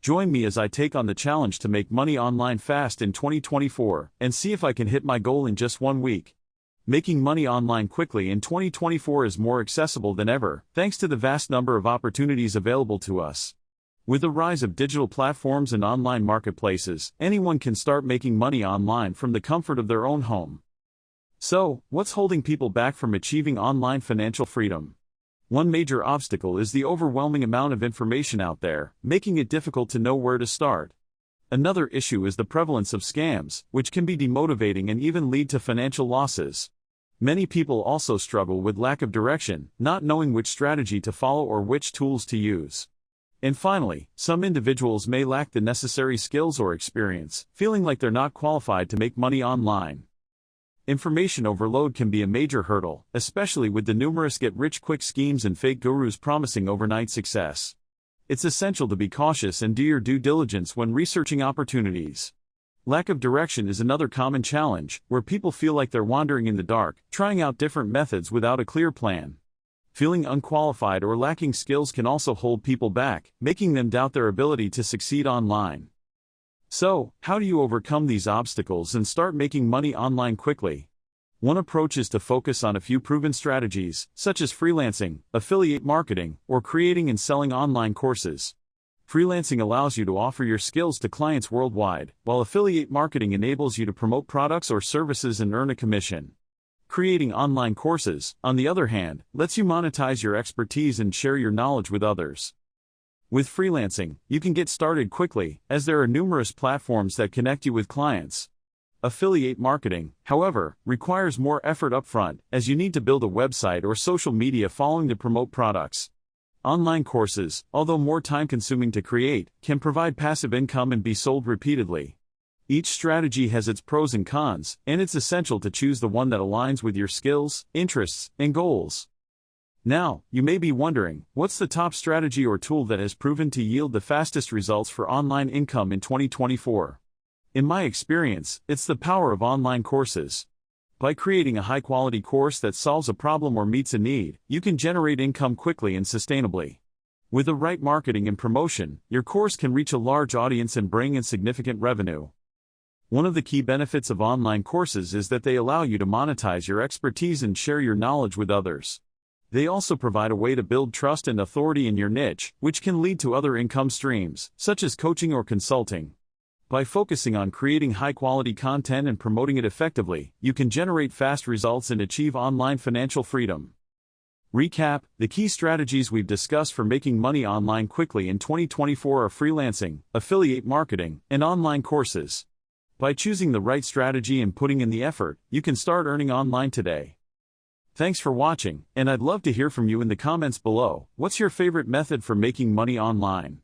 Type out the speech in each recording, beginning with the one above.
Join me as I take on the challenge to make money online fast in 2024 and see if I can hit my goal in just 1 week. Making money online quickly in 2024 is more accessible than ever, thanks to the vast number of opportunities available to us. With the rise of digital platforms and online marketplaces, anyone can start making money online from the comfort of their own home. So, what's holding people back from achieving online financial freedom? One major obstacle is the overwhelming amount of information out there, making it difficult to know where to start. Another issue is the prevalence of scams, which can be demotivating and even lead to financial losses. Many people also struggle with lack of direction, not knowing which strategy to follow or which tools to use. And finally, some individuals may lack the necessary skills or experience, feeling like they're not qualified to make money online. Information overload can be a major hurdle, especially with the numerous get-rich-quick schemes and fake gurus promising overnight success. It's essential to be cautious and do your due diligence when researching opportunities. Lack of direction is another common challenge, where people feel like they're wandering in the dark, trying out different methods without a clear plan. Feeling unqualified or lacking skills can also hold people back, making them doubt their ability to succeed online. So, how do you overcome these obstacles and start making money online quickly? One approach is to focus on a few proven strategies, such as freelancing, affiliate marketing, or creating and selling online courses. Freelancing allows you to offer your skills to clients worldwide, while affiliate marketing enables you to promote products or services and earn a commission. Creating online courses, on the other hand, lets you monetize your expertise and share your knowledge with others. With freelancing, you can get started quickly, as there are numerous platforms that connect you with clients. Affiliate marketing, however, requires more effort upfront, as you need to build a website or social media following to promote products. Online courses, although more time-consuming to create, can provide passive income and be sold repeatedly. Each strategy has its pros and cons, and it's essential to choose the one that aligns with your skills, interests, and goals. Now, you may be wondering, what's the top strategy or tool that has proven to yield the fastest results for online income in 2024? In my experience, it's the power of online courses. By creating a high-quality course that solves a problem or meets a need, you can generate income quickly and sustainably. With the right marketing and promotion, your course can reach a large audience and bring in significant revenue. One of the key benefits of online courses is that they allow you to monetize your expertise and share your knowledge with others. They also provide a way to build trust and authority in your niche, which can lead to other income streams, such as coaching or consulting. By focusing on creating high-quality content and promoting it effectively, you can generate fast results and achieve online financial freedom. Recap: the key strategies we've discussed for making money online quickly in 2024 are freelancing, affiliate marketing, and online courses. By choosing the right strategy and putting in the effort, you can start earning online today. Thanks for watching, and I'd love to hear from you in the comments below. What's your favorite method for making money online?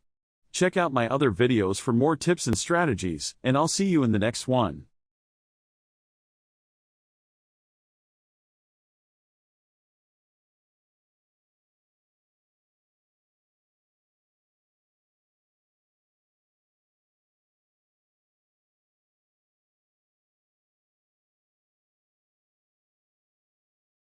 Check out my other videos for more tips and strategies, and I'll see you in the next one.